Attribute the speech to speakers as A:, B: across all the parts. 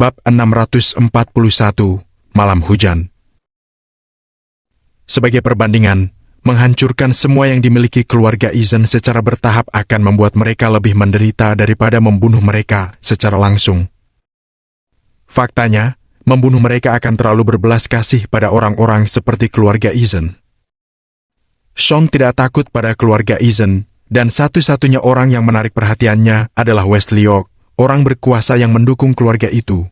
A: Bab 641, Malam Hujan. Sebagai perbandingan, menghancurkan semua yang dimiliki keluarga Eisen secara bertahap akan membuat mereka lebih menderita daripada membunuh mereka secara langsung. Faktanya, membunuh mereka akan terlalu berbelas kasih pada orang-orang seperti keluarga Eisen. Sean tidak takut pada keluarga Eisen, dan satu-satunya orang yang menarik perhatiannya adalah Wesley York, orang berkuasa yang mendukung keluarga itu.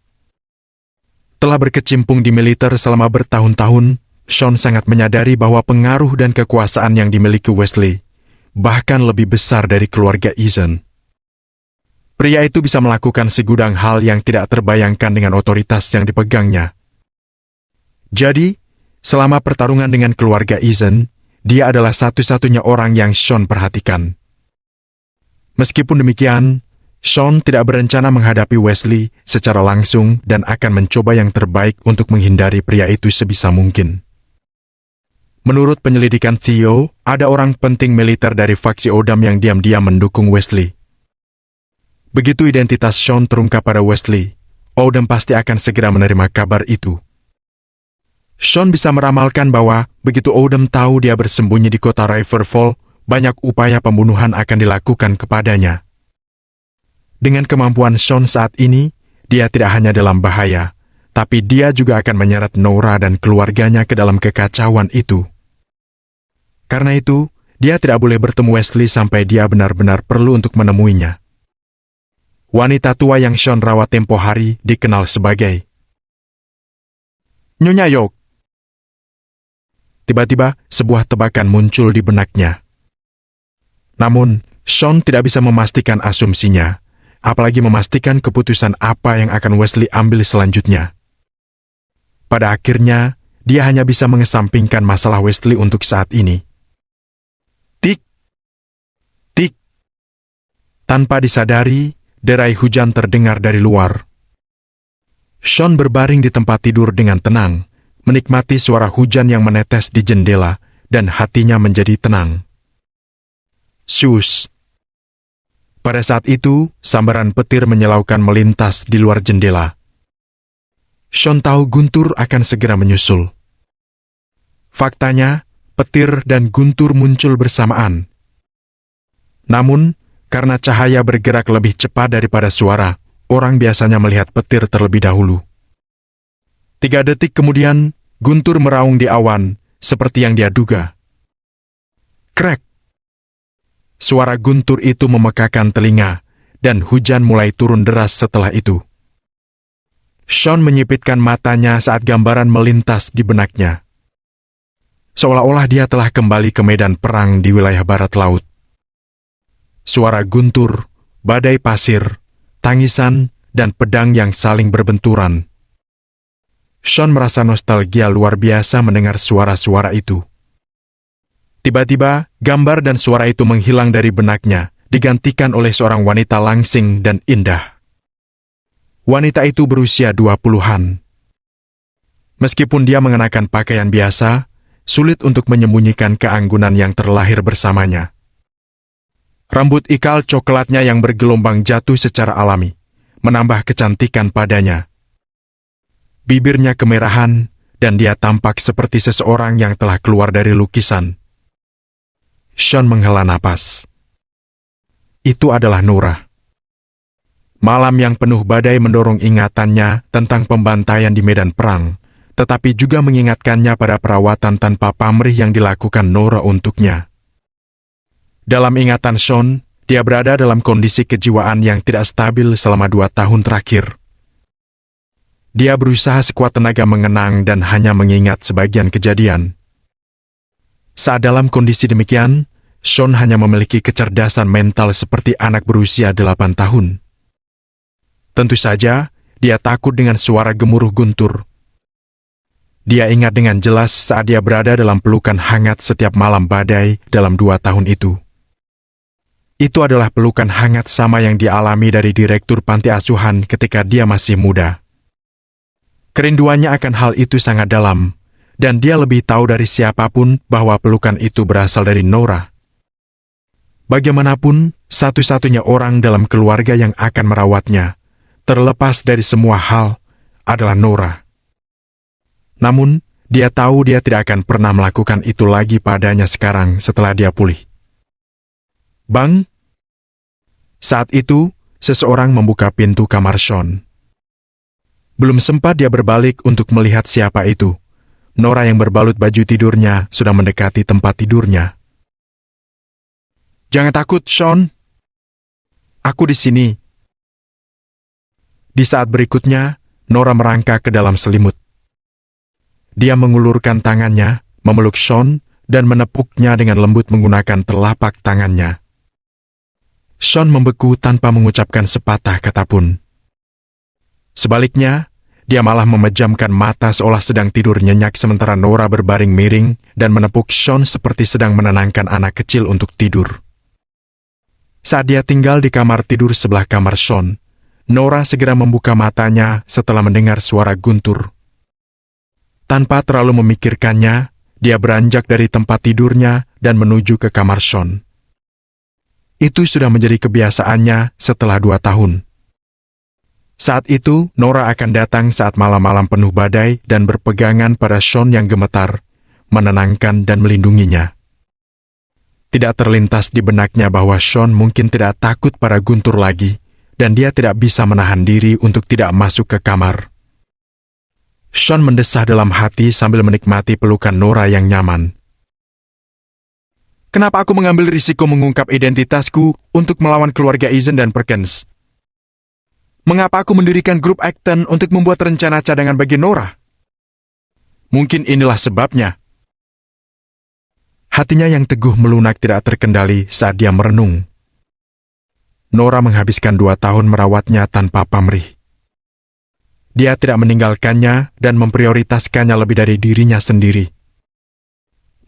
A: Telah berkecimpung di militer selama bertahun-tahun, Sean sangat menyadari bahwa pengaruh dan kekuasaan yang dimiliki Wesley bahkan lebih besar dari keluarga Eisen. Pria itu bisa melakukan segudang hal yang tidak terbayangkan dengan otoritas yang dipegangnya. Jadi, selama pertarungan dengan keluarga Eisen, dia adalah satu-satunya orang yang Sean perhatikan. Meskipun demikian, Sean tidak berencana menghadapi Wesley secara langsung dan akan mencoba yang terbaik untuk menghindari pria itu sebisa mungkin. Menurut penyelidikan Theo, ada orang penting militer dari faksi Odam yang diam-diam mendukung Wesley. Begitu identitas Sean terungkap pada Wesley, Odam pasti akan segera menerima kabar itu. Sean bisa meramalkan bahwa begitu Odam tahu dia bersembunyi di kota Riverfall, banyak upaya pembunuhan akan dilakukan kepadanya. Dengan kemampuan Sean saat ini, dia tidak hanya dalam bahaya, tapi dia juga akan menyeret Nora dan keluarganya ke dalam kekacauan itu. Karena itu, dia tidak boleh bertemu Wesley sampai dia benar-benar perlu untuk menemuinya. Wanita tua yang Sean rawat tempo hari dikenal sebagai Nyonya York. Tiba-tiba, sebuah tebakan muncul di benaknya. Namun, Sean tidak bisa memastikan asumsinya, apalagi memastikan keputusan apa yang akan Wesley ambil selanjutnya. Pada akhirnya, dia hanya bisa mengesampingkan masalah Wesley untuk saat ini. Tik, tik. Tanpa disadari, derai hujan terdengar dari luar. Sean berbaring di tempat tidur dengan tenang, menikmati suara hujan yang menetes di jendela, dan hatinya menjadi tenang. Sus. Pada saat itu, sambaran petir menyilaukan melintas di luar jendela. Sean tahu guntur akan segera menyusul. Faktanya, petir dan guntur muncul bersamaan. Namun, karena cahaya bergerak lebih cepat daripada suara, orang biasanya melihat petir terlebih dahulu. 3 detik kemudian, guntur meraung di awan, seperti yang dia duga. Krek! Suara guntur itu memekakan telinga, dan hujan mulai turun deras setelah itu. Sean menyipitkan matanya saat gambaran melintas di benaknya. Seolah-olah dia telah kembali ke medan perang di wilayah barat laut. Suara guntur, badai pasir, tangisan, dan pedang yang saling berbenturan. Sean merasa nostalgia luar biasa mendengar suara-suara itu. Tiba-tiba, gambar dan suara itu menghilang dari benaknya, digantikan oleh seorang wanita langsing dan indah. Wanita itu berusia 20-an. Meskipun dia mengenakan pakaian biasa, sulit untuk menyembunyikan keanggunan yang terlahir bersamanya. Rambut ikal coklatnya yang bergelombang jatuh secara alami, menambah kecantikan padanya. Bibirnya kemerahan, dan dia tampak seperti seseorang yang telah keluar dari lukisan. Sean menghela napas. Itu adalah Nora. Malam yang penuh badai mendorong ingatannya tentang pembantaian di medan perang, tetapi juga mengingatkannya pada perawatan tanpa pamrih yang dilakukan Nora untuknya. Dalam ingatan Sean, dia berada dalam kondisi kejiwaan yang tidak stabil selama 2 tahun terakhir. Dia berusaha sekuat tenaga mengenang dan hanya mengingat sebagian kejadian. Saat dalam kondisi demikian, Sean hanya memiliki kecerdasan mental seperti anak berusia 8 tahun. Tentu saja, dia takut dengan suara gemuruh guntur. Dia ingat dengan jelas saat dia berada dalam pelukan hangat setiap malam badai dalam 2 tahun itu. Itu adalah pelukan hangat sama yang dialami dari direktur panti asuhan ketika dia masih muda. Kerinduannya akan hal itu sangat dalam, dan dia lebih tahu dari siapapun bahwa pelukan itu berasal dari Nora. Bagaimanapun, satu-satunya orang dalam keluarga yang akan merawatnya, terlepas dari semua hal, adalah Nora. Namun, dia tahu dia tidak akan pernah melakukan itu lagi padanya sekarang setelah dia pulih. Bang! Saat itu, seseorang membuka pintu kamar Sean. Belum sempat dia berbalik untuk melihat siapa itu. Nora yang berbalut baju tidurnya sudah mendekati tempat tidurnya. Jangan takut, Sean. Aku di sini. Di saat berikutnya, Nora merangkak ke dalam selimut. Dia mengulurkan tangannya, memeluk Sean, dan menepuknya dengan lembut menggunakan telapak tangannya. Sean membeku tanpa mengucapkan sepatah kata pun. Sebaliknya, dia malah memejamkan mata seolah sedang tidur nyenyak sementara Nora berbaring miring dan menepuk Sean seperti sedang menenangkan anak kecil untuk tidur. Saat dia tinggal di kamar tidur sebelah kamar Sean, Nora segera membuka matanya setelah mendengar suara guntur. Tanpa terlalu memikirkannya, dia beranjak dari tempat tidurnya dan menuju ke kamar Sean. Itu sudah menjadi kebiasaannya setelah 2 tahun. Saat itu, Nora akan datang saat malam-malam penuh badai dan berpegangan pada Sean yang gemetar, menenangkan dan melindunginya. Tidak terlintas di benaknya bahwa Sean mungkin tidak takut pada guntur lagi, dan dia tidak bisa menahan diri untuk tidak masuk ke kamar. Sean mendesah dalam hati sambil menikmati pelukan Nora yang nyaman. Kenapa aku mengambil risiko mengungkap identitasku untuk melawan keluarga Eisen dan Perkins? Mengapa aku mendirikan grup Acton untuk membuat rencana cadangan bagi Nora? Mungkin inilah sebabnya. Hatinya yang teguh melunak tidak terkendali saat dia merenung. Nora menghabiskan 2 tahun merawatnya tanpa pamrih. Dia tidak meninggalkannya dan memprioritaskannya lebih dari dirinya sendiri.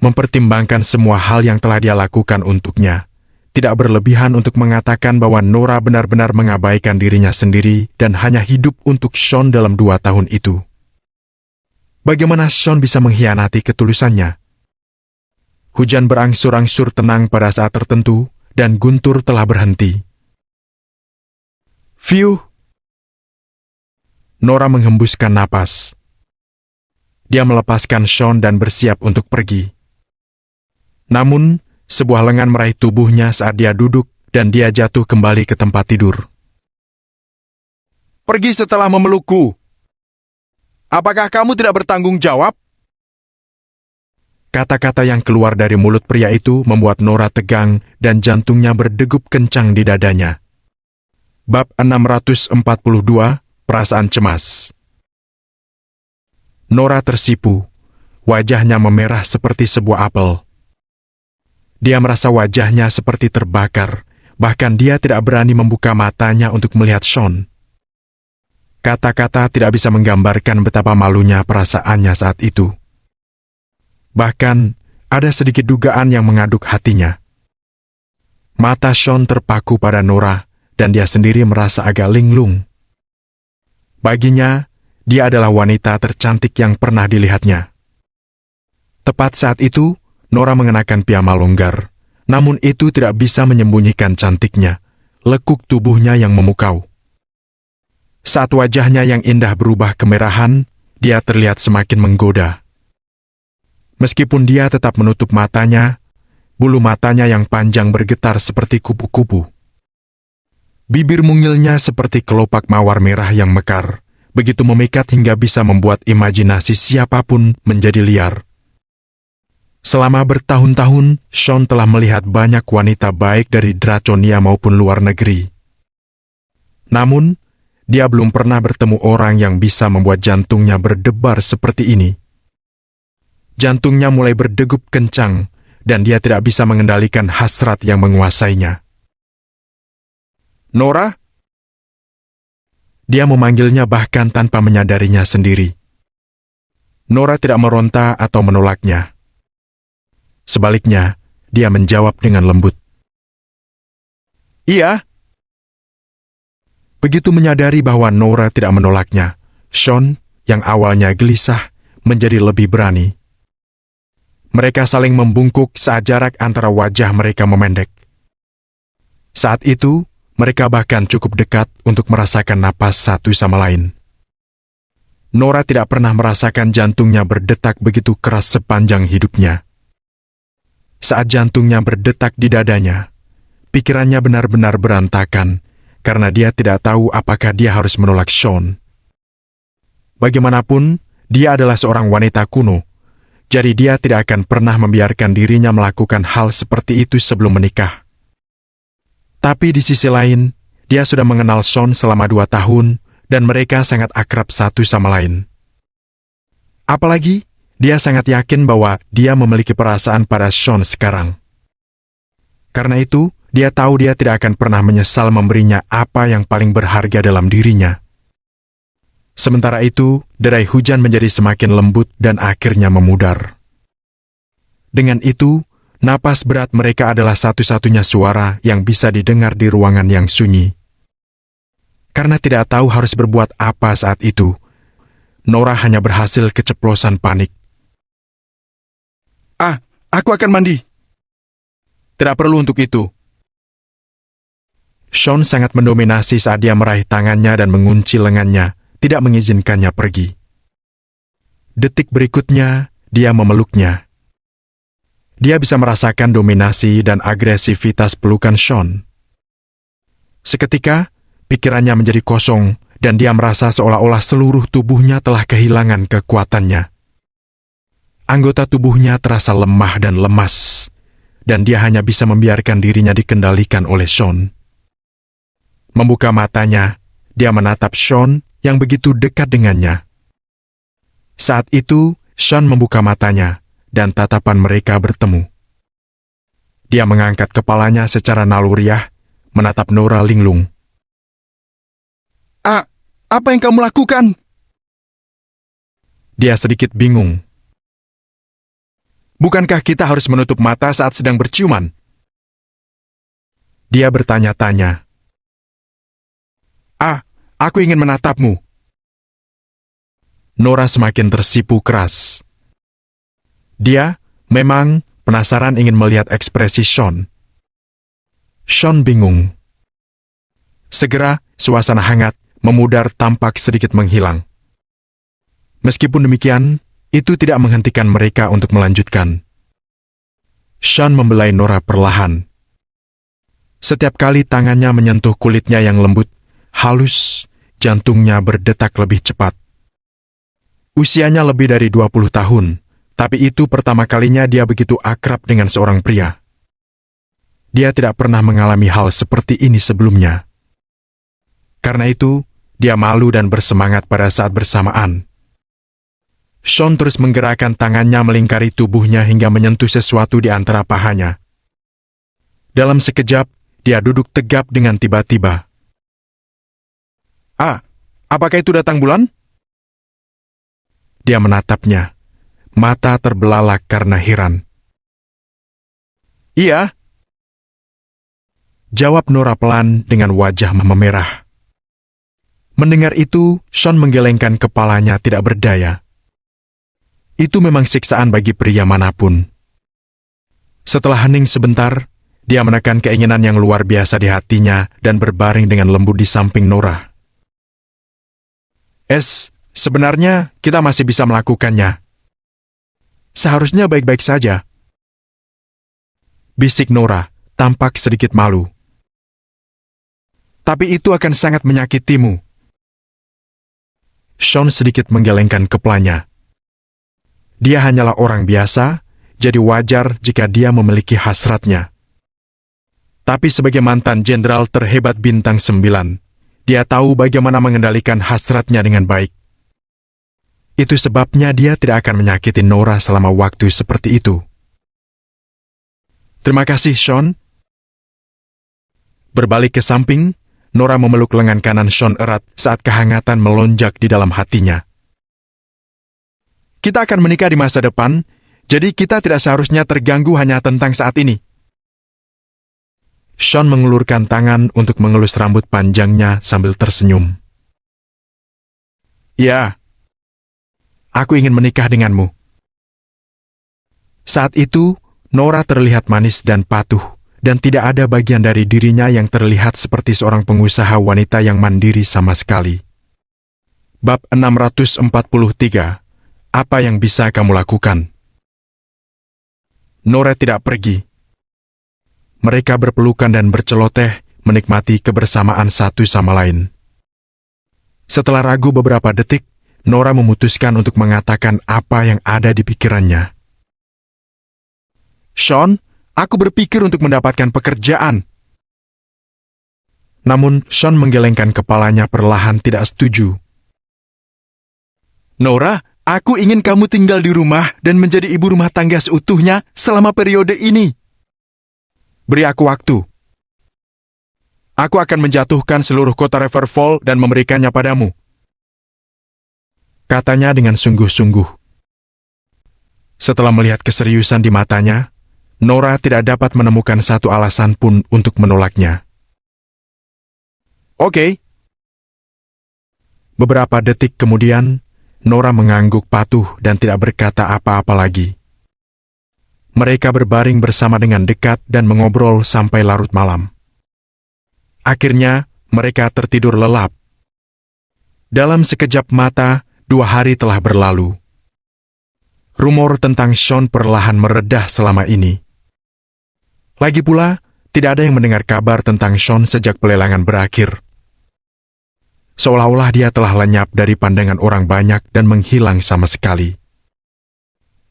A: Mempertimbangkan semua hal yang telah dia lakukan untuknya, tidak berlebihan untuk mengatakan bahwa Nora benar-benar mengabaikan dirinya sendiri dan hanya hidup untuk Sean dalam 2 tahun itu. Bagaimana Sean bisa mengkhianati ketulusannya? Hujan berangsur-angsur tenang pada saat tertentu, dan guntur telah berhenti. Fiuh! Nora menghembuskan napas. Dia melepaskan Sean dan bersiap untuk pergi. Namun, sebuah lengan meraih tubuhnya saat dia duduk, dan dia jatuh kembali ke tempat tidur. Pergi setelah memelukku. Apakah kamu tidak bertanggung jawab? Kata-kata yang keluar dari mulut pria itu membuat Nora tegang dan jantungnya berdegup kencang di dadanya. Bab 642, Perasaan Cemas. Nora tersipu. Wajahnya memerah seperti sebuah apel. Dia merasa wajahnya seperti terbakar, bahkan dia tidak berani membuka matanya untuk melihat Sean. Kata-kata tidak bisa menggambarkan betapa malunya perasaannya saat itu. Bahkan, ada sedikit dugaan yang mengaduk hatinya. Mata Sean terpaku pada Nora, dan dia sendiri merasa agak linglung. Baginya, dia adalah wanita tercantik yang pernah dilihatnya. Tepat saat itu, Nora mengenakan piyama longgar, namun itu tidak bisa menyembunyikan cantiknya, lekuk tubuhnya yang memukau. Saat wajahnya yang indah berubah kemerahan, dia terlihat semakin menggoda. Meskipun dia tetap menutup matanya, bulu matanya yang panjang bergetar seperti kupu-kupu. Bibir mungilnya seperti kelopak mawar merah yang mekar, begitu memikat hingga bisa membuat imajinasi siapapun menjadi liar. Selama bertahun-tahun, Sean telah melihat banyak wanita baik dari Draconia maupun luar negeri. Namun, dia belum pernah bertemu orang yang bisa membuat jantungnya berdebar seperti ini. Jantungnya mulai berdegup kencang, dan dia tidak bisa mengendalikan hasrat yang menguasainya. Nora? Dia memanggilnya bahkan tanpa menyadarinya sendiri. Nora tidak meronta atau menolaknya. Sebaliknya, dia menjawab dengan lembut. Iya. Begitu menyadari bahwa Nora tidak menolaknya, Sean, yang awalnya gelisah, menjadi lebih berani. Mereka saling membungkuk saat jarak antara wajah mereka memendek. Saat itu, Mereka bahkan cukup dekat untuk merasakan napas satu sama lain. Nora tidak pernah merasakan jantungnya berdetak begitu keras sepanjang hidupnya. Saat jantungnya berdetak di dadanya, pikirannya benar-benar berantakan karena dia tidak tahu apakah dia harus menolak Sean. Bagaimanapun, dia adalah seorang wanita kuno, jadi dia tidak akan pernah membiarkan dirinya melakukan hal seperti itu sebelum menikah. Tapi di sisi lain, dia sudah mengenal Sean selama 2 tahun dan mereka sangat akrab satu sama lain. Apalagi, dia sangat yakin bahwa dia memiliki perasaan pada Sean sekarang. Karena itu, dia tahu dia tidak akan pernah menyesal memberinya apa yang paling berharga dalam dirinya. Sementara itu, derai hujan menjadi semakin lembut dan akhirnya memudar. Dengan itu, napas berat mereka adalah satu-satunya suara yang bisa didengar di ruangan yang sunyi. Karena tidak tahu harus berbuat apa saat itu, Nora hanya berhasil keceplosan panik. Aku akan mandi. Tidak perlu untuk itu. Sean sangat mendominasi saat dia meraih tangannya dan mengunci lengannya, tidak mengizinkannya pergi. Detik berikutnya, dia memeluknya. Dia bisa merasakan dominasi dan agresivitas pelukan Sean. Seketika, pikirannya menjadi kosong dan dia merasa seolah-olah seluruh tubuhnya telah kehilangan kekuatannya. Anggota tubuhnya terasa lemah dan lemas, dan dia hanya bisa membiarkan dirinya dikendalikan oleh Sean. Membuka matanya, dia menatap Sean yang begitu dekat dengannya. Saat itu, Sean membuka matanya, dan tatapan mereka bertemu. Dia mengangkat kepalanya secara naluriah, menatap Nora linglung. Apa yang kamu lakukan? Dia sedikit bingung. Bukankah kita harus menutup mata saat sedang berciuman? Dia bertanya-tanya. Aku ingin menatapmu. Nora semakin tersipu keras. Dia memang penasaran ingin melihat ekspresi Sean. Sean bingung. Segera, suasana hangat, memudar tampak sedikit menghilang. Meskipun demikian, itu tidak menghentikan mereka untuk melanjutkan. Sean membelai Nora perlahan. Setiap kali tangannya menyentuh kulitnya yang lembut, halus, jantungnya berdetak lebih cepat. Usianya lebih dari 20 tahun, tapi itu pertama kalinya dia begitu akrab dengan seorang pria. Dia tidak pernah mengalami hal seperti ini sebelumnya. Karena itu, dia malu dan bersemangat pada saat bersamaan. Sean terus menggerakkan tangannya melingkari tubuhnya hingga menyentuh sesuatu di antara pahanya. Dalam sekejap, dia duduk tegap dengan tiba-tiba. Apakah itu datang bulan? Dia menatapnya. Mata terbelalak karena heran. Iya. Jawab Nora pelan dengan wajah memerah. Mendengar itu, Sean menggelengkan kepalanya tidak berdaya. Itu memang siksaan bagi pria manapun. Setelah hening sebentar, dia menekan keinginan yang luar biasa di hatinya dan berbaring dengan lembut di samping Nora. Sebenarnya kita masih bisa melakukannya. Seharusnya baik-baik saja. Bisik Nora, tampak sedikit malu. Tapi itu akan sangat menyakitimu. Sean sedikit menggelengkan kepalanya. Dia hanyalah orang biasa, jadi wajar jika dia memiliki hasratnya. Tapi sebagai mantan jenderal terhebat bintang 9, dia tahu bagaimana mengendalikan hasratnya dengan baik. Itu sebabnya dia tidak akan menyakiti Nora selama waktu seperti itu. Terima kasih, Sean. Berbalik ke samping, Nora memeluk lengan kanan Sean erat saat kehangatan melonjak di dalam hatinya. Kita akan menikah di masa depan, jadi kita tidak seharusnya terganggu hanya tentang saat ini. Sean mengulurkan tangan untuk mengelus rambut panjangnya sambil tersenyum. Ya, aku ingin menikah denganmu. Saat itu, Nora terlihat manis dan patuh, dan tidak ada bagian dari dirinya yang terlihat seperti seorang pengusaha wanita yang mandiri sama sekali. Bab 643. Apa yang bisa kamu lakukan? Nora tidak pergi. Mereka berpelukan dan berceloteh, menikmati kebersamaan satu sama lain. Setelah ragu beberapa detik, Nora memutuskan untuk mengatakan apa yang ada di pikirannya. Sean, aku berpikir untuk mendapatkan pekerjaan. Namun, Sean menggelengkan kepalanya perlahan tidak setuju. Nora, aku ingin kamu tinggal di rumah dan menjadi ibu rumah tangga seutuhnya selama periode ini. Beri aku waktu. Aku akan menjatuhkan seluruh kota Riverfall dan memberikannya padamu. Katanya dengan sungguh-sungguh. Setelah melihat keseriusan di matanya, Nora tidak dapat menemukan satu alasan pun untuk menolaknya. Oke. Beberapa detik kemudian, Nora mengangguk patuh dan tidak berkata apa-apa lagi. Mereka berbaring bersama dengan dekat dan mengobrol sampai larut malam. Akhirnya, mereka tertidur lelap. Dalam sekejap mata, 2 hari telah berlalu. Rumor tentang Sean perlahan meredah selama ini. Lagi pula, tidak ada yang mendengar kabar tentang Sean sejak pelelangan berakhir. Seolah-olah dia telah lenyap dari pandangan orang banyak dan menghilang sama sekali.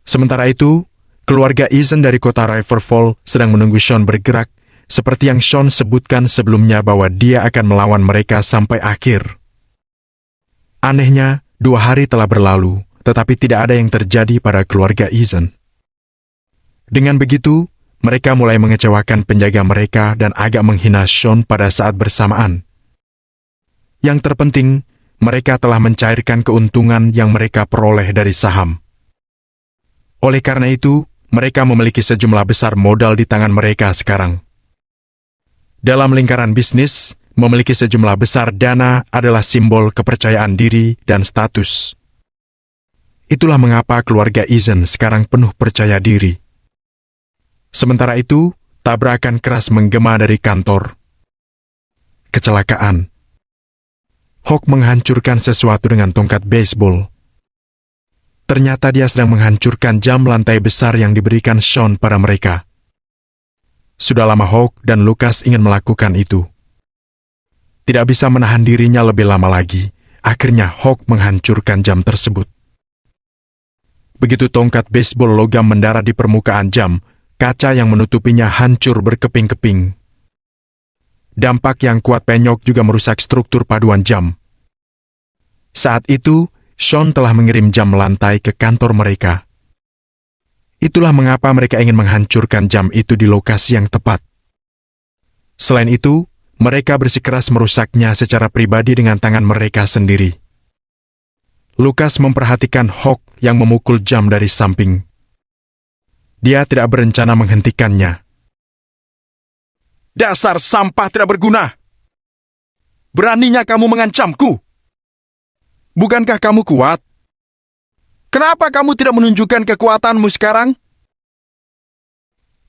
A: Sementara itu, keluarga Ethan dari kota Riverfall sedang menunggu Sean bergerak, seperti yang Sean sebutkan sebelumnya bahwa dia akan melawan mereka sampai akhir. Anehnya, 2 hari telah berlalu, tetapi tidak ada yang terjadi pada keluarga Ethan. Dengan begitu, mereka mulai mengecewakan penjaga mereka dan agak menghina Sean pada saat bersamaan. Yang terpenting, mereka telah mencairkan keuntungan yang mereka peroleh dari saham. Oleh karena itu, mereka memiliki sejumlah besar modal di tangan mereka sekarang. Dalam lingkaran bisnis, memiliki sejumlah besar dana adalah simbol kepercayaan diri dan status. Itulah mengapa keluarga Ethan sekarang penuh percaya diri. Sementara itu, tabrakan keras menggema dari kantor. Kecelakaan. Hawk menghancurkan sesuatu dengan tongkat baseball. Ternyata dia sedang menghancurkan jam lantai besar yang diberikan Sean pada mereka. Sudah lama Hawk dan Lucas ingin melakukan itu. Tidak bisa menahan dirinya lebih lama lagi, akhirnya Hawk menghancurkan jam tersebut. Begitu tongkat baseball logam mendarat di permukaan jam, kaca yang menutupinya hancur berkeping-keping. Dampak yang kuat penyok juga merusak struktur paduan jam. Saat itu, Sean telah mengirim jam lantai ke kantor mereka. Itulah mengapa mereka ingin menghancurkan jam itu di lokasi yang tepat. Selain itu, mereka bersikeras merusaknya secara pribadi dengan tangan mereka sendiri. Lucas memperhatikan Hawk yang memukul jam dari samping. Dia tidak berencana menghentikannya. Dasar sampah tidak berguna! Beraninya kamu mengancamku! Bukankah kamu kuat? Kenapa kamu tidak menunjukkan kekuatanmu sekarang?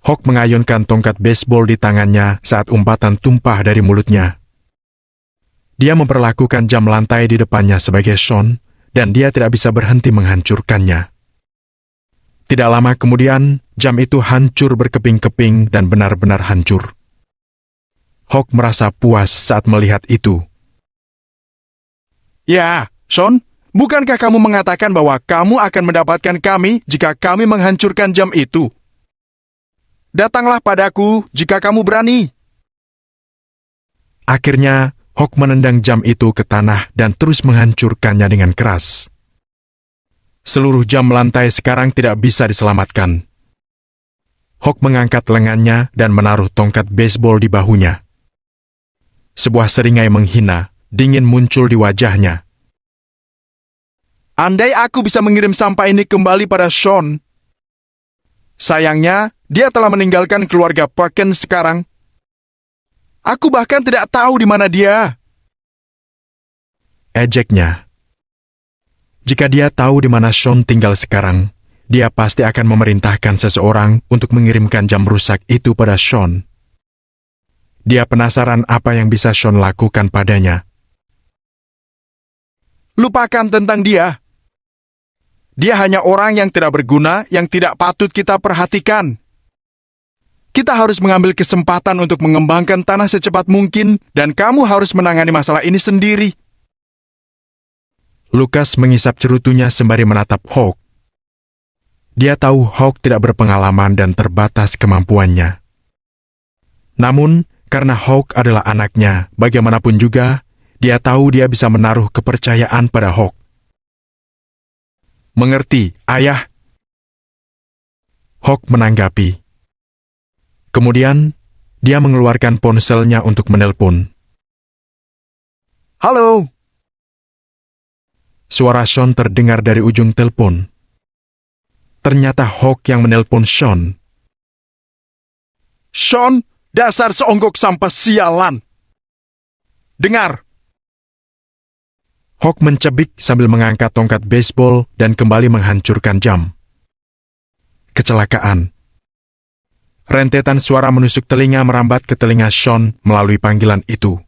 A: Hawk mengayunkan tongkat baseball di tangannya saat umpatan tumpah dari mulutnya. Dia memperlakukan jam lantai di depannya sebagai Sean, dan dia tidak bisa berhenti menghancurkannya. Tidak lama kemudian, jam itu hancur berkeping-keping dan benar-benar hancur. Hawk merasa puas saat melihat itu. Ya, Sean, bukankah kamu mengatakan bahwa kamu akan mendapatkan kami jika kami menghancurkan jam itu? Datanglah padaku jika kamu berani. Akhirnya, Hawk menendang jam itu ke tanah dan terus menghancurkannya dengan keras. Seluruh jam lantai sekarang tidak bisa diselamatkan. Hawk mengangkat lengannya dan menaruh tongkat baseball di bahunya. Sebuah seringai menghina, dingin muncul di wajahnya. Andai aku bisa mengirim sampah ini kembali pada Sean. Sayangnya, dia telah meninggalkan keluarga Perkins sekarang. Aku bahkan tidak tahu di mana dia. Ejeknya. Jika dia tahu di mana Sean tinggal sekarang, dia pasti akan memerintahkan seseorang untuk mengirimkan jam rusak itu pada Sean. Dia penasaran apa yang bisa Sean lakukan padanya.
B: Lupakan tentang dia. Dia hanya orang yang tidak berguna, yang tidak patut kita perhatikan. Kita harus mengambil kesempatan untuk mengembangkan tanah secepat mungkin, dan kamu harus menangani masalah ini sendiri.
A: Lukas mengisap cerutunya sembari menatap Hawk. Dia tahu Hawk tidak berpengalaman dan terbatas kemampuannya. Namun, karena Hawk adalah anaknya, bagaimanapun juga, dia tahu dia bisa menaruh kepercayaan pada Hawk. Mengerti, ayah? Hawk menanggapi. Kemudian, dia mengeluarkan ponselnya untuk menelpon.
B: Halo.
A: Suara Sean terdengar dari ujung telepon. Ternyata Hawk yang menelpon Sean.
B: Sean, dasar seonggok sampah sialan. Dengar.
A: Hawk mencebik sambil mengangkat tongkat baseball dan kembali menghancurkan jam. Kecelakaan. Rentetan suara menusuk telinga merambat ke telinga Sean melalui panggilan itu.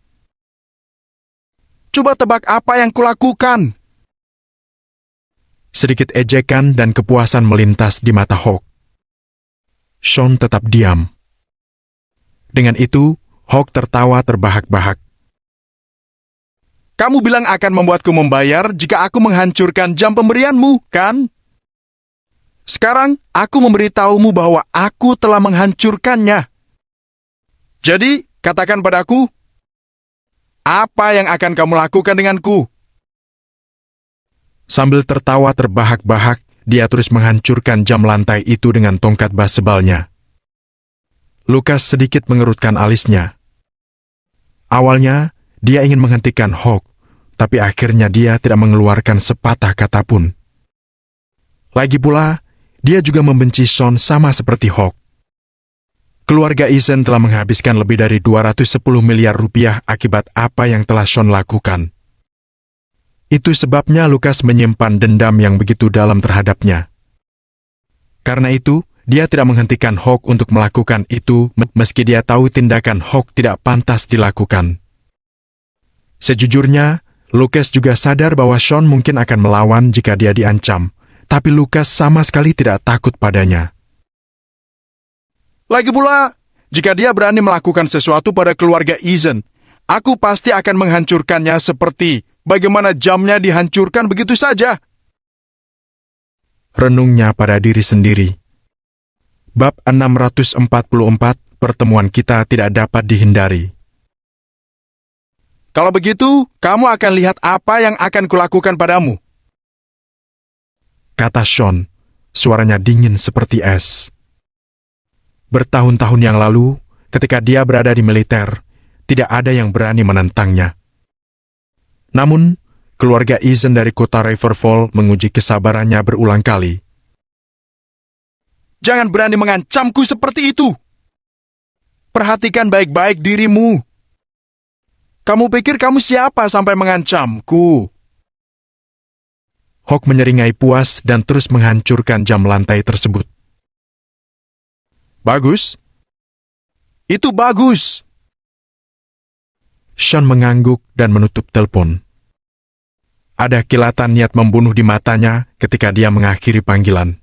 B: Coba tebak apa yang kulakukan.
A: Sedikit ejekan dan kepuasan melintas di mata Hawk. Sean tetap diam. Dengan itu, Hawk tertawa terbahak-bahak.
B: Kamu bilang akan membuatku membayar jika aku menghancurkan jam pemberianmu, kan? Sekarang, aku memberitahumu bahwa aku telah menghancurkannya. Jadi, katakan padaku, apa yang akan kamu lakukan denganku?
A: Sambil tertawa terbahak-bahak, dia terus menghancurkan jam lantai itu dengan tongkat basebalnya. Lukas sedikit mengerutkan alisnya. Awalnya, dia ingin menghentikan Hawk, tapi akhirnya dia tidak mengeluarkan sepatah kata pun. Lagi pula, dia juga membenci Sean sama seperti Hawk. Keluarga Eason telah menghabiskan lebih dari 210 miliar rupiah akibat apa yang telah Sean lakukan. Itu sebabnya Lukas menyimpan dendam yang begitu dalam terhadapnya. Karena itu, dia tidak menghentikan Hawk untuk melakukan itu meski dia tahu tindakan Hawk tidak pantas dilakukan. Sejujurnya, Lukas juga sadar bahwa Sean mungkin akan melawan jika dia diancam, tapi Lukas sama sekali tidak takut padanya.
B: Lagi pula, jika dia berani melakukan sesuatu pada keluarga Eason, aku pasti akan menghancurkannya seperti bagaimana jamnya dihancurkan begitu saja.
A: Renungnya pada diri sendiri. Bab 644, pertemuan kita tidak dapat dihindari.
B: Kalau begitu, kamu akan lihat apa yang akan kulakukan padamu.
A: Kata Sean, suaranya dingin seperti es. Bertahun-tahun yang lalu, ketika dia berada di militer, tidak ada yang berani menentangnya. Namun, keluarga Eason dari kota Riverfall menguji kesabarannya berulang kali.
B: Jangan berani mengancamku seperti itu. Perhatikan baik-baik dirimu. Kamu pikir kamu siapa sampai mengancamku?
A: Hawk menyeringai puas dan terus menghancurkan jam lantai tersebut.
B: Bagus. Itu bagus.
A: Sean mengangguk dan menutup telepon. Ada kilatan niat membunuh di matanya ketika dia mengakhiri panggilan.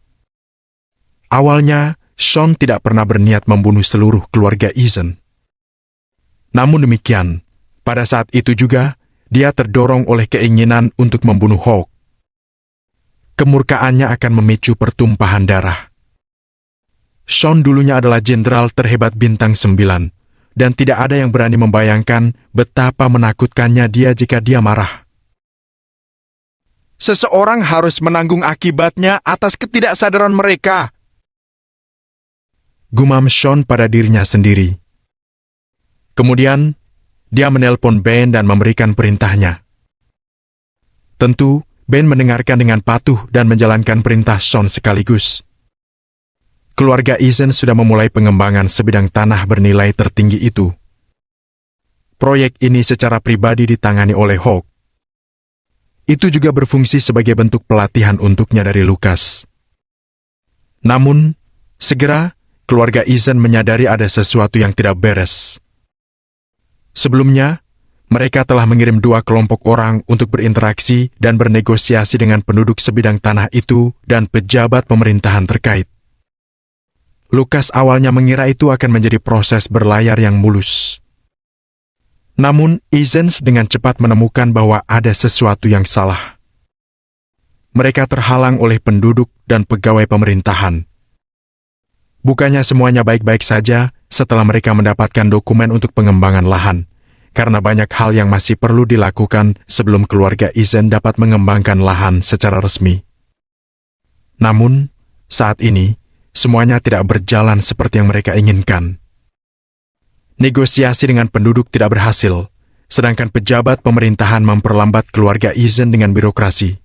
A: Awalnya, Sean tidak pernah berniat membunuh seluruh keluarga Eason. Namun demikian, pada saat itu juga, dia terdorong oleh keinginan untuk membunuh Hawk. Kemurkaannya akan memicu pertumpahan darah. Sean dulunya adalah jenderal terhebat bintang 9, dan tidak ada yang berani membayangkan betapa menakutkannya dia jika dia marah.
B: Seseorang harus menanggung akibatnya atas ketidaksadaran mereka.
A: Gumam Sean pada dirinya sendiri. Kemudian, dia menelpon Ben dan memberikan perintahnya. Tentu, Ben mendengarkan dengan patuh dan menjalankan perintah Sean sekaligus. Keluarga Eason sudah memulai pengembangan sebidang tanah bernilai tertinggi itu. Proyek ini secara pribadi ditangani oleh Hawk. Itu juga berfungsi sebagai bentuk pelatihan untuknya dari Lukas. Namun, segera keluarga Eason menyadari ada sesuatu yang tidak beres. Sebelumnya, mereka telah mengirim 2 kelompok orang untuk berinteraksi dan bernegosiasi dengan penduduk sebidang tanah itu dan pejabat pemerintahan terkait. Lukas awalnya mengira itu akan menjadi proses berlayar yang mulus. Namun, Izens dengan cepat menemukan bahwa ada sesuatu yang salah. Mereka terhalang oleh penduduk dan pegawai pemerintahan. Bukannya semuanya baik-baik saja setelah mereka mendapatkan dokumen untuk pengembangan lahan, karena banyak hal yang masih perlu dilakukan sebelum keluarga Izen dapat mengembangkan lahan secara resmi. Namun, saat ini, semuanya tidak berjalan seperti yang mereka inginkan. Negosiasi dengan penduduk tidak berhasil, sedangkan pejabat pemerintahan memperlambat keluarga Izen dengan birokrasi.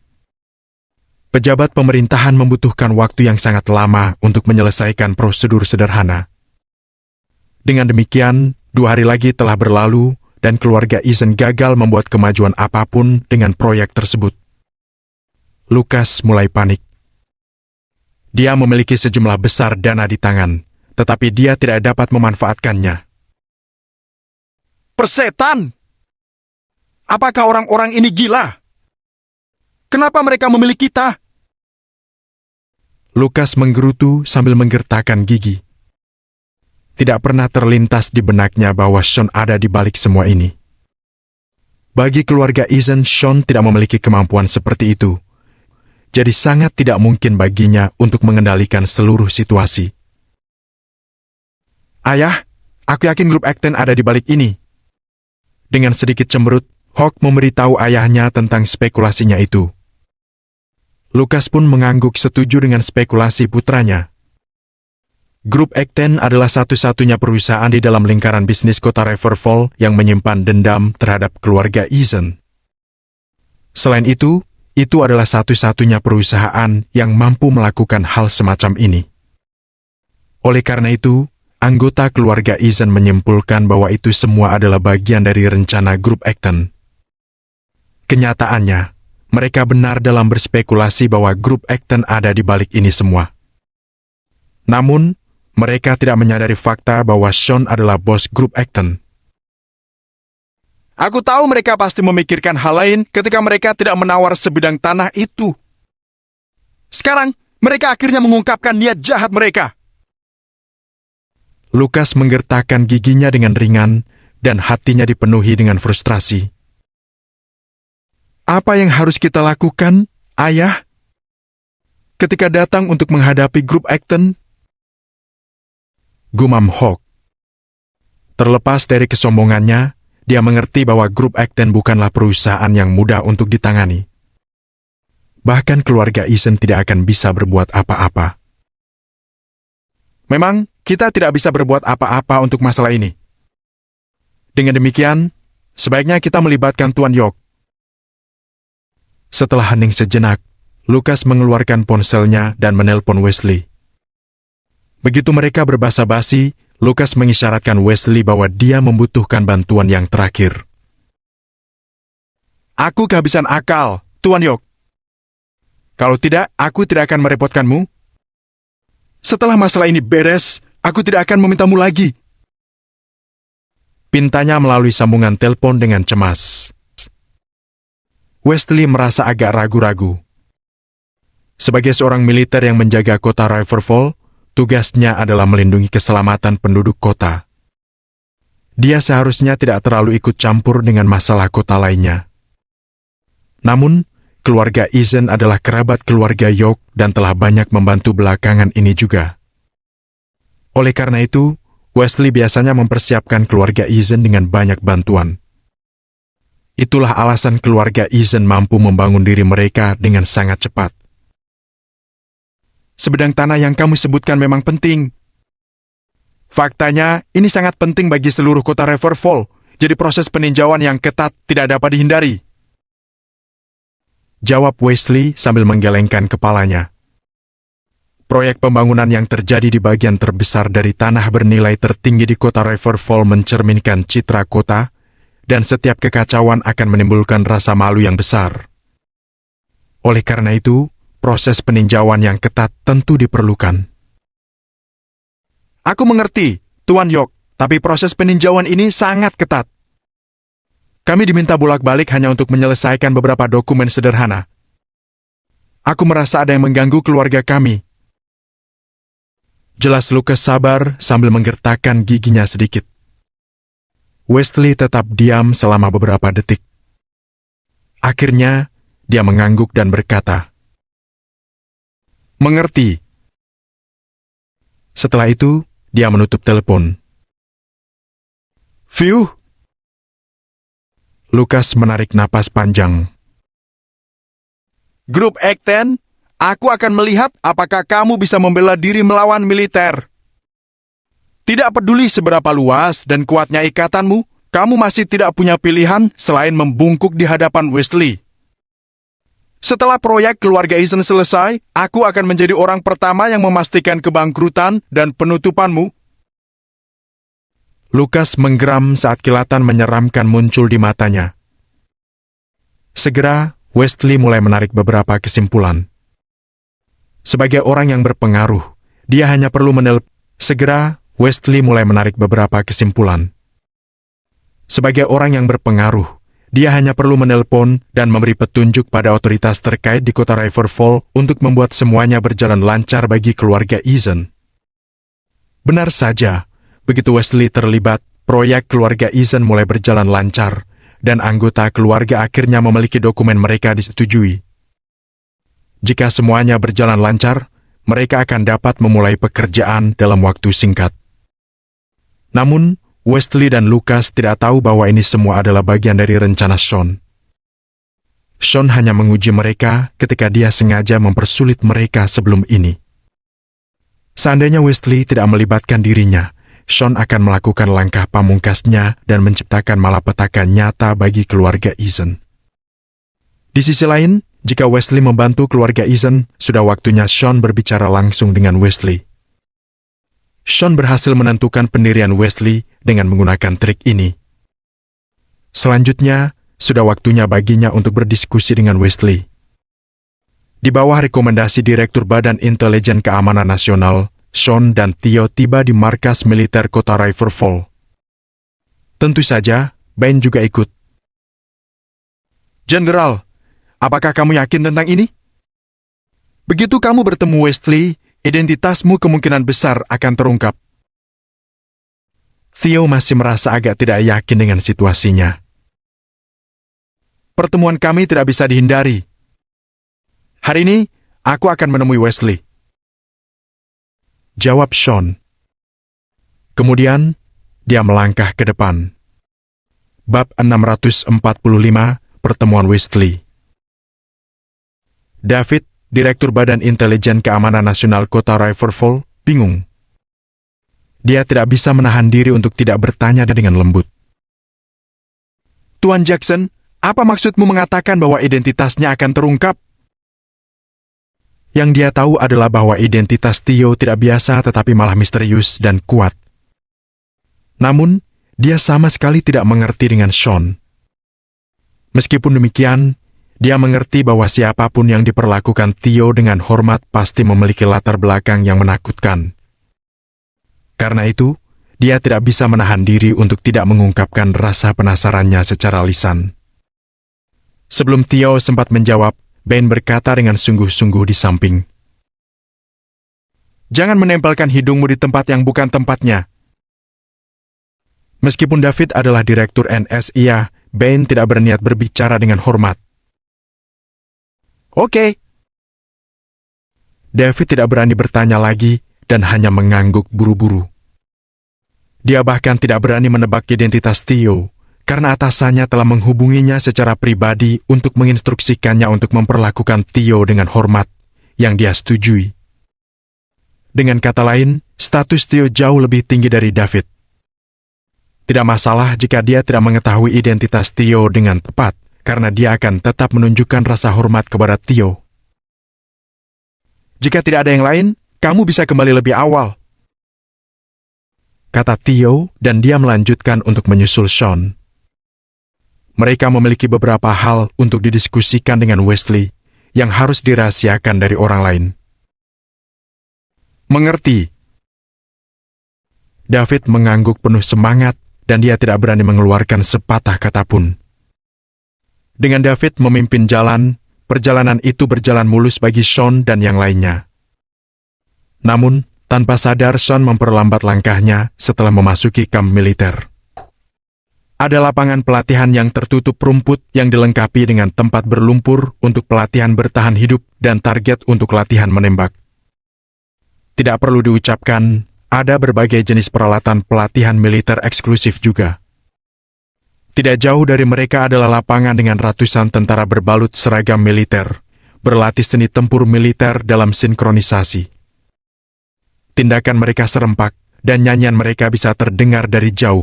A: Pejabat pemerintahan membutuhkan waktu yang sangat lama untuk menyelesaikan prosedur sederhana. Dengan demikian, 2 hari lagi telah berlalu dan keluarga Izen gagal membuat kemajuan apapun dengan proyek tersebut. Lukas mulai panik. Dia memiliki sejumlah besar dana di tangan, tetapi dia tidak dapat memanfaatkannya.
B: Persetan! Apakah orang-orang ini gila? Kenapa mereka memilih kita?
A: Lukas menggerutu sambil menggertakkan gigi. Tidak pernah terlintas di benaknya bahwa Sean ada di balik semua ini. Bagi keluarga Izen, Sean tidak memiliki kemampuan seperti itu. Jadi sangat tidak mungkin baginya untuk mengendalikan seluruh situasi.
B: Ayah, aku yakin grup Acton ada di balik ini.
A: Dengan sedikit cemberut, Hawk memberitahu ayahnya tentang spekulasinya itu. Lukas pun mengangguk setuju dengan spekulasi putranya. Grup Acton adalah satu-satunya perusahaan di dalam lingkaran bisnis kota Riverfall yang menyimpan dendam terhadap keluarga Izen. Selain itu adalah satu-satunya perusahaan yang mampu melakukan hal semacam ini. Oleh karena itu, anggota keluarga Izen menyimpulkan bahwa itu semua adalah bagian dari rencana grup Acton. Kenyataannya, mereka benar dalam berspekulasi bahwa grup Acton ada di balik ini semua. Namun, mereka tidak menyadari fakta bahwa Sean adalah bos grup Acton.
B: Aku tahu mereka pasti memikirkan hal lain ketika mereka tidak menawar sebidang tanah itu. Sekarang, mereka akhirnya mengungkapkan niat jahat mereka.
A: Lukas menggertakkan giginya dengan ringan dan hatinya dipenuhi dengan frustrasi. Apa yang harus kita lakukan, Ayah? Ketika datang untuk menghadapi grup Acton? Gumam Hawk. Terlepas dari kesombongannya, dia mengerti bahwa grup Acton bukanlah perusahaan yang mudah untuk ditangani. Bahkan keluarga Izen tidak akan bisa berbuat apa-apa.
B: Memang, kita tidak bisa berbuat apa-apa untuk masalah ini.
A: Dengan demikian, sebaiknya kita melibatkan Tuan York. Setelah hening sejenak, Lukas mengeluarkan ponselnya dan menelpon Wesley. Begitu mereka berbasa-basi, Lukas mengisyaratkan Wesley bahwa dia membutuhkan bantuan yang terakhir.
B: Aku kehabisan akal, Tuan York. Kalau tidak, aku tidak akan merepotkanmu. Setelah masalah ini beres, aku tidak akan memintamu lagi.
A: Pintanya melalui sambungan telepon dengan cemas. Wesley merasa agak ragu-ragu. Sebagai seorang militer yang menjaga kota Riverfall, tugasnya adalah melindungi keselamatan penduduk kota. Dia seharusnya tidak terlalu ikut campur dengan masalah kota lainnya. Namun, keluarga Izen adalah kerabat keluarga York dan telah banyak membantu belakangan ini juga. Oleh karena itu, Wesley biasanya mempersiapkan keluarga Izen dengan banyak bantuan. Itulah alasan keluarga Izen mampu membangun diri mereka dengan sangat cepat.
B: Sebidang tanah yang kamu sebutkan memang penting. Faktanya, ini sangat penting bagi seluruh kota Riverfall, jadi proses peninjauan yang ketat tidak dapat dihindari.
A: Jawab Wesley sambil menggelengkan kepalanya. Proyek pembangunan yang terjadi di bagian terbesar dari tanah bernilai tertinggi di kota Riverfall mencerminkan citra kota, dan setiap kekacauan akan menimbulkan rasa malu yang besar. Oleh karena itu, proses peninjauan yang ketat tentu diperlukan.
B: Aku mengerti, Tuan York, tapi proses peninjauan ini sangat ketat. Kami diminta bolak-balik hanya untuk menyelesaikan beberapa dokumen sederhana. Aku merasa ada yang mengganggu keluarga kami.
A: Jelas Lucas sabar sambil menggertakkan giginya sedikit. Wesley tetap diam selama beberapa detik. Akhirnya, dia mengangguk dan berkata,
B: "Mengerti."
A: Setelah itu, dia menutup telepon.
B: Fiuh.
A: Lucas menarik napas panjang.
B: Grup Ekten, aku akan melihat apakah kamu bisa membela diri melawan militer. Tidak peduli seberapa luas dan kuatnya ikatanmu, kamu masih tidak punya pilihan selain membungkuk di hadapan Wesley. Setelah proyek keluarga Eason selesai, aku akan menjadi orang pertama yang memastikan kebangkrutan dan penutupanmu.
A: Lucas menggeram saat kilatan menyeramkan muncul di matanya. Segera, Wesley mulai menarik beberapa kesimpulan. Sebagai orang yang berpengaruh, dia hanya perlu Segera, Wesley mulai menarik beberapa kesimpulan. Sebagai orang yang berpengaruh, dia hanya perlu menelpon dan memberi petunjuk pada otoritas terkait di kota Riverfall untuk membuat semuanya berjalan lancar bagi keluarga Eason. Benar saja, begitu Wesley terlibat, proyek keluarga Eason mulai berjalan lancar, dan anggota keluarga akhirnya memiliki dokumen mereka disetujui. Jika semuanya berjalan lancar, mereka akan dapat memulai pekerjaan dalam waktu singkat. Namun, Wesley dan Lucas tidak tahu bahwa ini semua adalah bagian dari rencana Sean. Sean hanya menguji mereka ketika dia sengaja mempersulit mereka sebelum ini. Seandainya Wesley tidak melibatkan dirinya, Sean akan melakukan langkah pamungkasnya dan menciptakan malapetaka nyata bagi keluarga Eason. Di sisi lain, jika Wesley membantu keluarga Eason, sudah waktunya Sean berbicara langsung dengan Wesley. Sean berhasil menentukan pendirian Wesley dengan menggunakan trik ini. Selanjutnya, sudah waktunya baginya untuk berdiskusi dengan Wesley. Di bawah rekomendasi Direktur Badan Intelijen Keamanan Nasional, Sean dan Theo tiba di markas militer kota Riverfall. Tentu saja, Ben juga ikut.
B: Jenderal, apakah kamu yakin tentang ini? Begitu kamu bertemu Wesley, identitasmu kemungkinan besar akan terungkap.
A: Theo masih merasa agak tidak yakin dengan situasinya.
B: Pertemuan kami tidak bisa dihindari. Hari ini, aku akan menemui Wesley.
A: Jawab Sean. Kemudian, dia melangkah ke depan. Bab 645, Pertemuan Wesley. David, Direktur Badan Intelijen Keamanan Nasional Kota Riverfall, bingung. Dia tidak bisa menahan diri untuk tidak bertanya dengan lembut.
B: Tuan Jackson, apa maksudmu mengatakan bahwa identitasnya akan terungkap?
A: Yang dia tahu adalah bahwa identitas Theo tidak biasa tetapi malah misterius dan kuat. Namun, dia sama sekali tidak mengerti dengan Sean. Meskipun demikian, dia mengerti bahwa siapapun yang diperlakukan Theo dengan hormat pasti memiliki latar belakang yang menakutkan. Karena itu, dia tidak bisa menahan diri untuk tidak mengungkapkan rasa penasarannya secara lisan. Sebelum Theo sempat menjawab, Ben berkata dengan sungguh-sungguh di samping.
B: Jangan menempelkan hidungmu di tempat yang bukan tempatnya.
A: Meskipun David adalah direktur NSIA, Ben tidak berniat berbicara dengan hormat.
B: Oke.
A: David tidak berani bertanya lagi dan hanya mengangguk buru-buru. Dia bahkan tidak berani menebak identitas Theo, karena atasannya telah menghubunginya secara pribadi untuk menginstruksikannya untuk memperlakukan Theo dengan hormat, yang dia setujui. Dengan kata lain, status Theo jauh lebih tinggi dari David. Tidak masalah jika dia tidak mengetahui identitas Theo dengan tepat, karena dia akan tetap menunjukkan rasa hormat kepada Theo.
B: Jika tidak ada yang lain, kamu bisa kembali lebih awal,
A: kata Theo, dan dia melanjutkan untuk menyusul Sean. Mereka memiliki beberapa hal untuk didiskusikan dengan Wesley yang harus dirahasiakan dari orang lain.
B: Mengerti.
A: David mengangguk penuh semangat dan dia tidak berani mengeluarkan sepatah kata pun. Dengan David memimpin jalan, perjalanan itu berjalan mulus bagi Sean dan yang lainnya. Namun, tanpa sadar Sean memperlambat langkahnya setelah memasuki kamp militer. Ada lapangan pelatihan yang tertutup rumput yang dilengkapi dengan tempat berlumpur untuk pelatihan bertahan hidup dan target untuk latihan menembak. Tidak perlu diucapkan, ada berbagai jenis peralatan pelatihan militer eksklusif juga. Tidak jauh dari mereka adalah lapangan dengan ratusan tentara berbalut seragam militer, berlatih seni tempur militer dalam sinkronisasi. Tindakan mereka serempak, dan nyanyian mereka bisa terdengar dari jauh.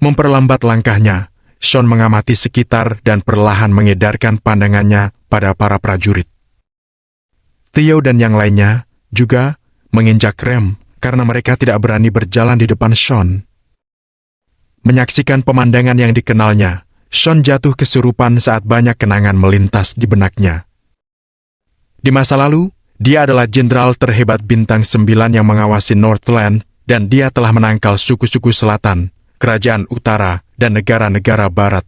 A: Memperlambat langkahnya, Sean mengamati sekitar dan perlahan mengedarkan pandangannya pada para prajurit. Theo dan yang lainnya juga menginjak rem karena mereka tidak berani berjalan di depan Sean. Menyaksikan pemandangan yang dikenalnya, Sean jatuh kesurupan saat banyak kenangan melintas di benaknya. Di masa lalu, dia adalah jenderal terhebat bintang 9 yang mengawasi Northland, dan dia telah menangkal suku-suku selatan, kerajaan utara, dan negara-negara barat.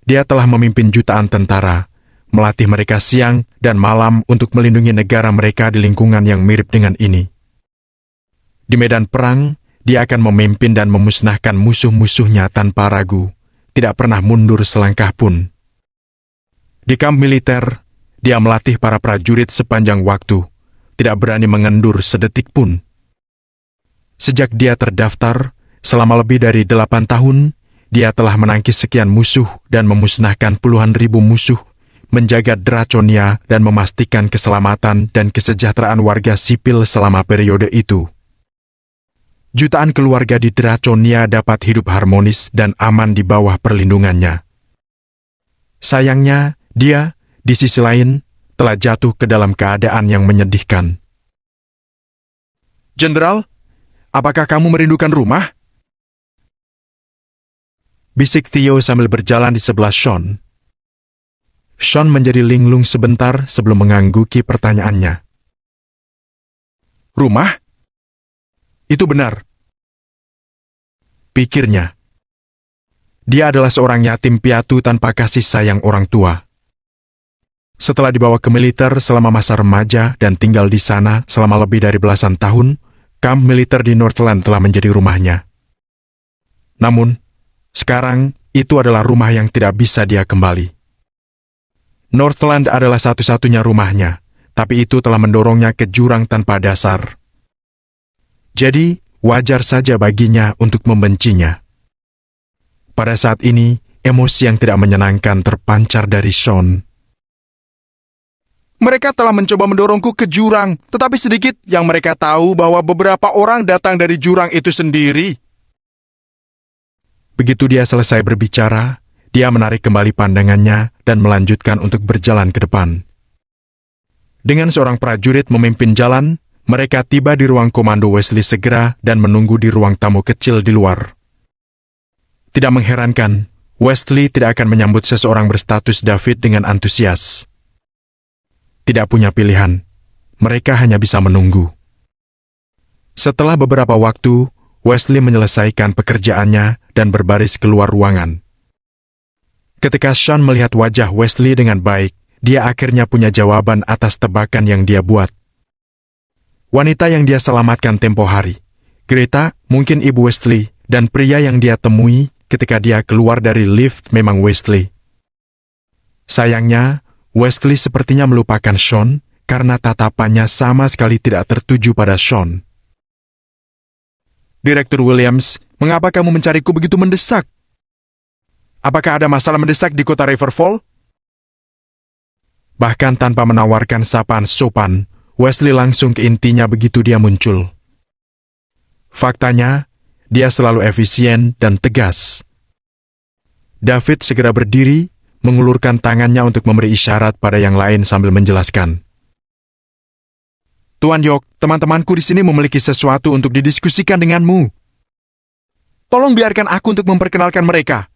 A: Dia telah memimpin jutaan tentara, melatih mereka siang dan malam untuk melindungi negara mereka di lingkungan yang mirip dengan ini. Di medan perang, dia akan memimpin dan memusnahkan musuh-musuhnya tanpa ragu, tidak pernah mundur selangkah pun. Di kamp militer, dia melatih para prajurit sepanjang waktu, tidak berani mengendur sedetik pun. Sejak dia terdaftar, selama lebih dari 8 tahun, dia telah menangkis sekian musuh dan memusnahkan puluhan ribu musuh, menjaga Draconia dan memastikan keselamatan dan kesejahteraan warga sipil selama periode itu. Jutaan keluarga di Draconia dapat hidup harmonis dan aman di bawah perlindungannya. Sayangnya, dia, di sisi lain, telah jatuh ke dalam keadaan yang menyedihkan.
B: Jenderal, apakah kamu merindukan rumah?
A: Bisik Theo sambil berjalan di sebelah Sean. Sean menjadi linglung sebentar sebelum mengangguki pertanyaannya.
B: Rumah? Itu benar.
A: Pikirnya. Dia adalah seorang yatim piatu tanpa kasih sayang orang tua. Setelah dibawa ke militer selama masa remaja dan tinggal di sana selama lebih dari belasan tahun, kamp militer di Northland telah menjadi rumahnya. Namun, sekarang itu adalah rumah yang tidak bisa dia kembali. Northland adalah satu-satunya rumahnya, tapi itu telah mendorongnya ke jurang tanpa dasar. Jadi, wajar saja baginya untuk membencinya. Pada saat ini, emosi yang tidak menyenangkan terpancar dari Sean.
B: Mereka telah mencoba mendorongku ke jurang, tetapi sedikit yang mereka tahu bahwa beberapa orang datang dari jurang itu sendiri.
A: Begitu dia selesai berbicara, dia menarik kembali pandangannya dan melanjutkan untuk berjalan ke depan. Dengan seorang prajurit memimpin jalan, mereka tiba di ruang komando Wesley segera dan menunggu di ruang tamu kecil di luar. Tidak mengherankan, Wesley tidak akan menyambut seseorang berstatus David dengan antusias. Tidak punya pilihan, mereka hanya bisa menunggu. Setelah beberapa waktu, Wesley menyelesaikan pekerjaannya dan berbaris keluar ruangan. Ketika Sean melihat wajah Wesley dengan baik, dia akhirnya punya jawaban atas tebakan yang dia buat. Wanita yang dia selamatkan tempo hari, Greta, mungkin ibu Wesley, dan pria yang dia temui ketika dia keluar dari lift memang Wesley. Sayangnya, Wesley sepertinya melupakan Sean karena tatapannya sama sekali tidak tertuju pada Sean.
B: Direktur Williams, mengapa kamu mencariku begitu mendesak? Apakah ada masalah mendesak di kota Riverfall?
A: Bahkan tanpa menawarkan sapaan sopan, Wesley langsung ke intinya begitu dia muncul. Faktanya, dia selalu efisien dan tegas. David segera berdiri, mengulurkan tangannya untuk memberi isyarat pada yang lain sambil menjelaskan.
B: Tuan York, teman-temanku di sini memiliki sesuatu untuk didiskusikan denganmu. Tolong biarkan aku untuk memperkenalkan mereka.